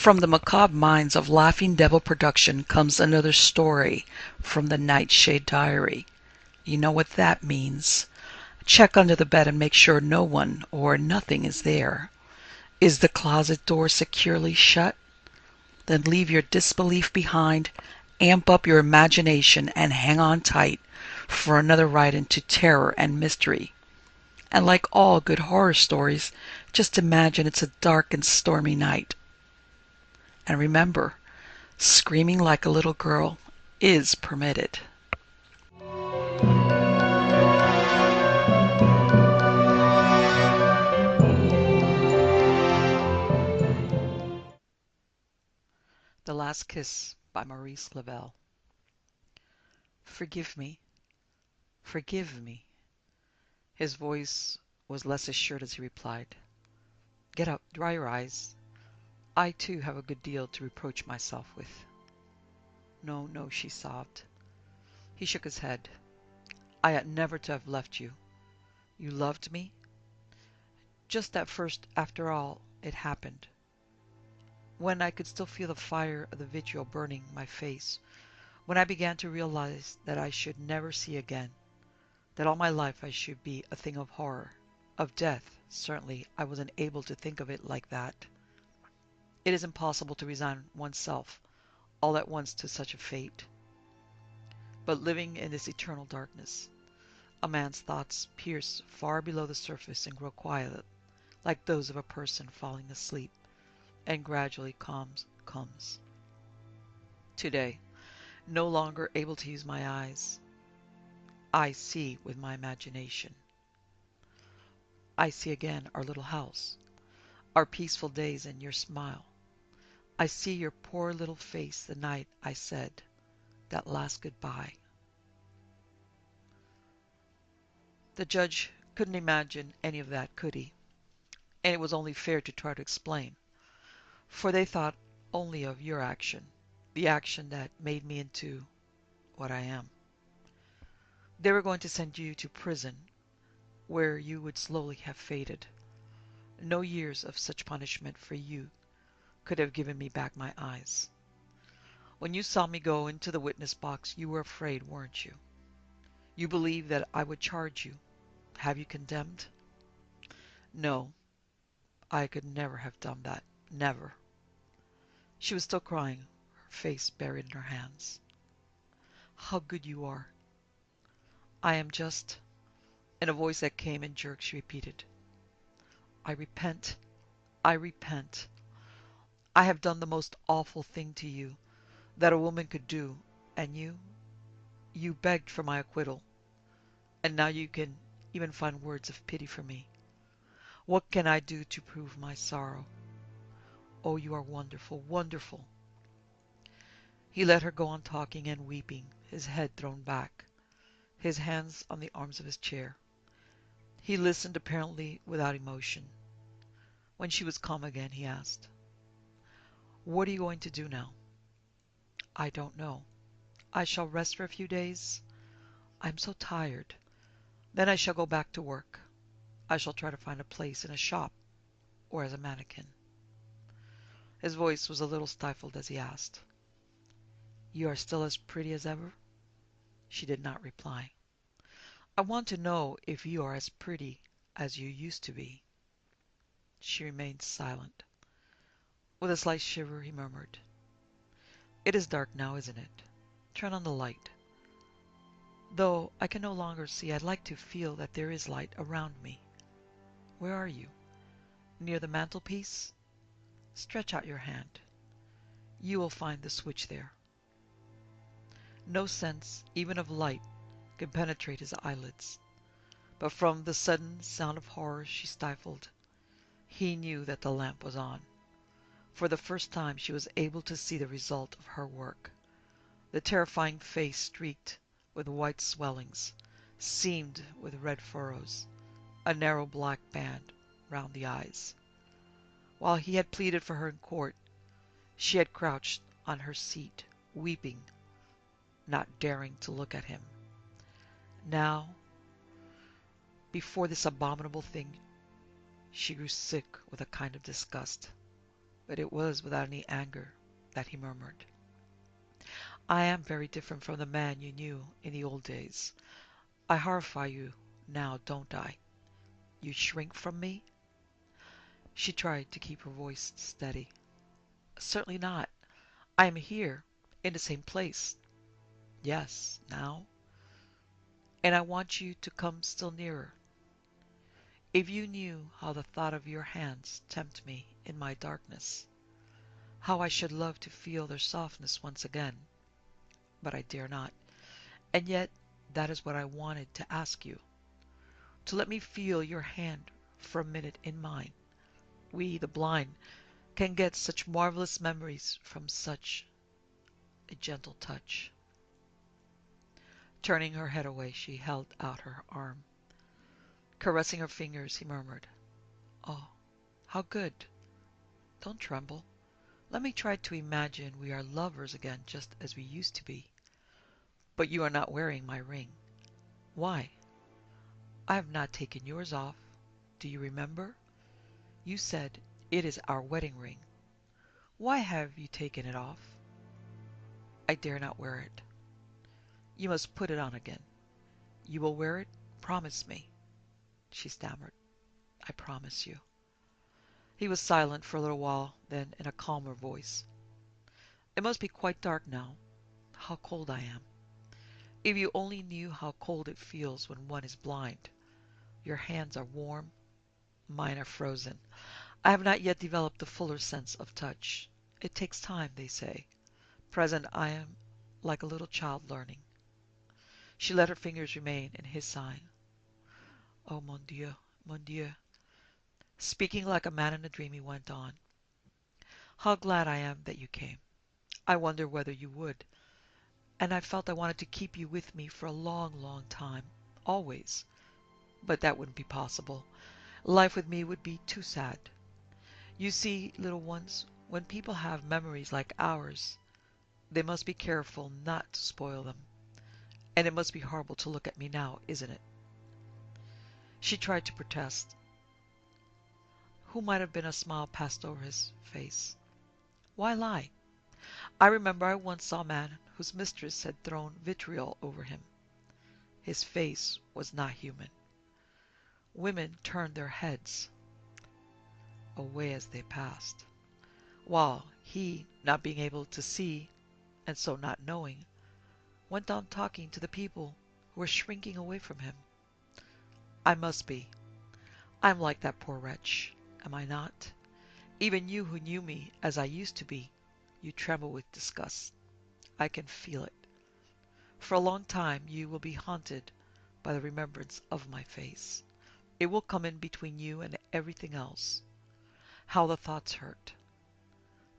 From the macabre minds of Laughing Devil Production comes another story from the Nightshade Diary. You know what that means. Check under the bed and make sure no one or nothing is there. Is the closet door securely shut? Then leave your disbelief behind, amp up your imagination, and hang on tight for another ride into terror and mystery. And like all good horror stories, just imagine it's a dark and stormy night. And remember, screaming like a little girl is permitted. The Last Kiss by Maurice Lavelle. Forgive me. Forgive me. His voice was less assured as he replied. Get up, dry your eyes. I too have a good deal to reproach myself with. No, no, she sobbed. He shook his head. I ought never to have left you. You loved me? Just at first, after all, it happened. When I could still feel the fire of the vitriol burning my face, when I began to realize that I should never see again, that all my life I should be a thing of horror, of death. Certainly I wasn't able to think of it like that. It is impossible to resign oneself all at once to such a fate. But living in this eternal darkness, a man's thoughts pierce far below the surface and grow quiet, like those of a person falling asleep, and gradually calm comes. Today, no longer able to use my eyes, I see with my imagination. I see again our little house, our peaceful days and your smile. I see your poor little face the night I said that last goodbye. The judge couldn't imagine any of that, could he? And it was only fair to try to explain, for they thought only of your action, the action that made me into what I am. They were going to send you to prison, where you would slowly have faded. No years of such punishment for you could have given me back my eyes. When you saw me go into the witness box, you were afraid, weren't you? You believed that I would charge you, have you condemned? No, I could never have done that. Never. She was still crying, her face buried in her hands. How good you are. I am just... In a voice that came in jerks, she repeated, I repent. I repent. I have done the most awful thing to you that a woman could do, and you begged for my acquittal, and now you can even find words of pity for me. What can I do to prove my sorrow? Oh, you are wonderful, wonderful. He let her go on talking and weeping, his head thrown back, his hands on the arms of his chair. He listened apparently without emotion. When she was calm again, he asked, What are you going to do now? I don't know. I shall rest for a few days. I'm so tired. Then I shall go back to work. I shall try to find a place in a shop or as a mannequin. His voice was a little stifled as he asked, You are still as pretty as ever? She did not reply. I want to know if you are as pretty as you used to be. She remained silent. With a slight shiver, he murmured, It is dark now, isn't it? Turn on the light. Though I can no longer see, I'd like to feel that there is light around me. Where are you? Near the mantelpiece? Stretch out your hand. You will find the switch there. No sense, even of light, could penetrate his eyelids. But from the sudden sound of horror she stifled, he knew that the lamp was on. For the first time she was able to see the result of her work. The terrifying face streaked with white swellings, seamed with red furrows, a narrow black band round the eyes. While he had pleaded for her in court, she had crouched on her seat, weeping, not daring to look at him. Now, before this abominable thing, she grew sick with a kind of disgust. but it was without any anger that he murmured, I am very different from the man you knew in the old days. I horrify you now, don't I? You shrink from me? She tried to keep her voice steady. Certainly not. I am here, in the same place. Yes, now. And I want you to come still nearer. If you knew how the thought of your hands tempt me in my darkness, how I should love to feel their softness once again. But I dare not. And yet that is what I wanted to ask you. To let me feel your hand for a minute in mine. We, the blind, can get such marvelous memories from such a gentle touch. Turning her head away, she held out her arm. Caressing her fingers, he murmured, Oh, how good. Don't tremble. Let me try to imagine we are lovers again just as we used to be. But you are not wearing my ring. Why? I have not taken yours off. Do you remember? You said it is our wedding ring. Why have you taken it off? I dare not wear it. You must put it on again. You will wear it? Promise me. She stammered. I promise you. He was silent for a little while, then in a calmer voice. It must be quite dark now. How cold I am. If you only knew how cold it feels when one is blind. Your hands are warm. Mine are frozen. I have not yet developed the fuller sense of touch. It takes time, they say. Present I am like a little child learning. She let her fingers remain in his sign. Oh, mon Dieu, mon Dieu. Speaking like a man in a dream, he went on. How glad I am that you came. I wonder whether you would. And I felt I wanted to keep you with me for a long, long time. Always. But that wouldn't be possible. Life with me would be too sad. You see, little ones, when people have memories like ours, they must be careful not to spoil them. And it must be horrible to look at me now, isn't it? She tried to protest. Who might have been a smile passed over his face. Why lie? I remember I once saw a man whose mistress had thrown vitriol over him. His face was not human. Women turned their heads away as they passed, while he, not being able to see, and so not knowing, went on talking to the people who were shrinking away from him. I must be. I'm like that poor wretch, am I not? Even you who knew me as I used to be, you tremble with disgust. I can feel it. For a long time you will be haunted by the remembrance of my face. It will come in between you and everything else. How the thoughts hurt.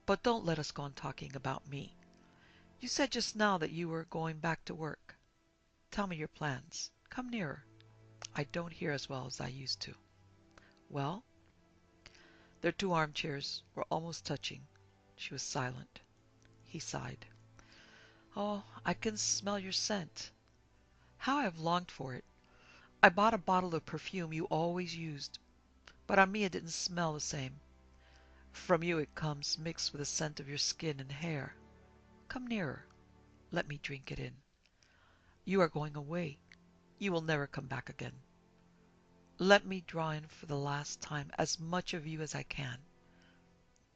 But don't let us go on talking about me. You said just now that you were going back to work. Tell me your plans. Come nearer. I don't hear as well as I used to. Well? Their two armchairs were almost touching. She was silent. He sighed. Oh, I can smell your scent. How I have longed for it. I bought a bottle of perfume you always used, but on me it didn't smell the same. From you it comes mixed with the scent of your skin and hair. Come nearer. Let me drink it in. You are going away. You will never come back again. Let me draw in for the last time as much of you as I can.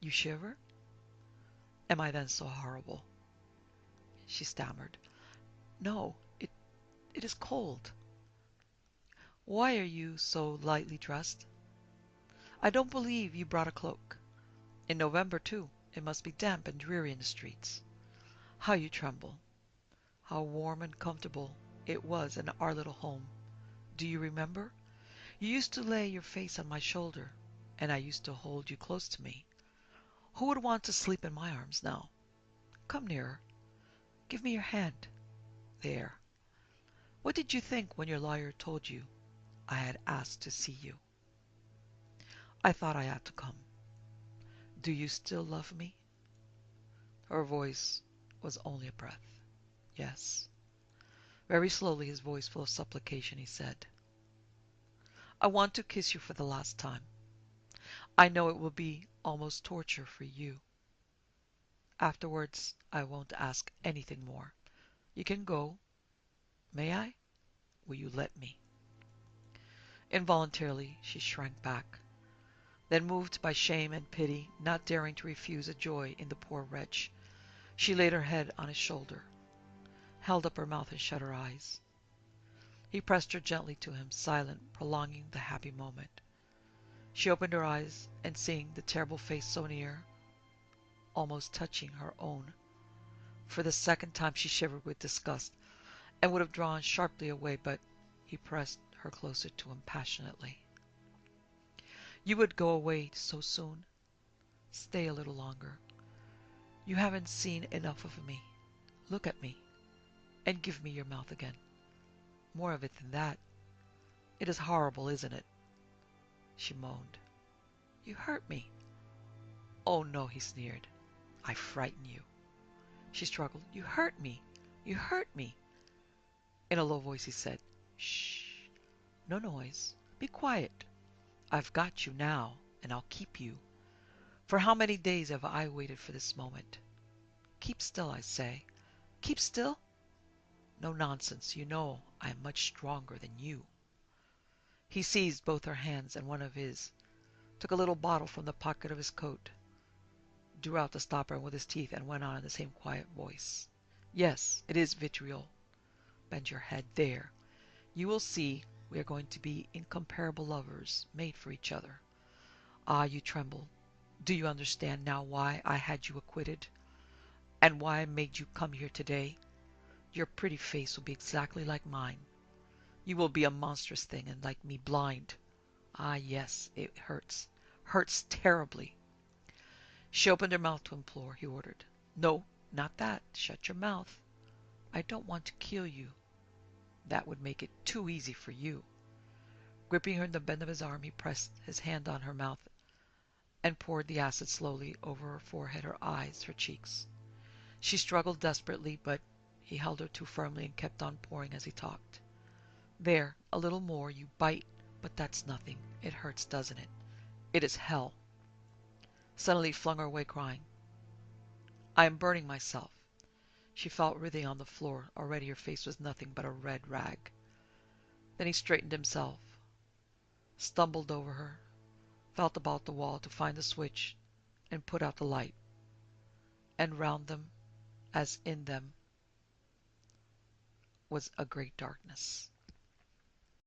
You shiver? Am I then so horrible? She stammered. No, it is cold. Why are you so lightly dressed? I don't believe you brought a cloak. In November, too, it must be damp and dreary in the streets. How you tremble. How warm and comfortable it was in our little home. Do you remember? You used to lay your face on my shoulder, and I used to hold you close to me. Who would want to sleep in my arms now? Come nearer. Give me your hand. There. What did you think when your lawyer told you I had asked to see you? I thought I had to come. Do you still love me? Her voice was only a breath. Yes. Very slowly, his voice full of supplication, he said, I want to kiss you for the last time. I know it will be almost torture for you. Afterwards, I won't ask anything more. You can go. May I? Will you let me? Involuntarily, she shrank back. Then, moved by shame and pity, not daring to refuse a joy in the poor wretch, she laid her head on his shoulder, held up her mouth and shut her eyes. He pressed her gently to him, silent, prolonging the happy moment. She opened her eyes, and seeing the terrible face so near, almost touching her own, for the second time she shivered with disgust, and would have drawn sharply away, but he pressed her closer to him passionately. You would go away so soon? Stay a little longer. You haven't seen enough of me. Look at me, and give me your mouth again. More of it than that. It is horrible, isn't it? She moaned. You hurt me. Oh no, he sneered. I frighten you. She struggled. You hurt me. You hurt me. In a low voice he said, Shh. No noise. Be quiet. I've got you now, and I'll keep you. For how many days have I waited for this moment? Keep still, I say. Keep still? No nonsense. You know I am much stronger than you. He seized both her hands and one of his, took a little bottle from the pocket of his coat, drew out the stopper with his teeth, and went on in the same quiet voice. Yes, it is vitriol. Bend your head there. You will see we are going to be incomparable lovers, made for each other. Ah, you tremble. Do you understand now why I had you acquitted? And why I made you come here today? Your pretty face will be exactly like mine. You will be a monstrous thing, and like me, blind. Ah, yes, it hurts. Hurts terribly. She opened her mouth to implore. He ordered. No, not that. Shut your mouth. I don't want to kill you. That would make it too easy for you. Gripping her in the bend of his arm, he pressed his hand on her mouth and poured the acid slowly over her forehead, her eyes, her cheeks. She struggled desperately, but he held her too firmly and kept on pouring as he talked. There, a little more. You bite, but that's nothing. It hurts, doesn't it? It is hell. Suddenly he flung her away, crying, I am burning myself. She fell writhing on the floor. Already her face was nothing but a red rag. Then he straightened himself, stumbled over her, felt about the wall to find the switch, and put out the light. And round them, as in them, was a great darkness.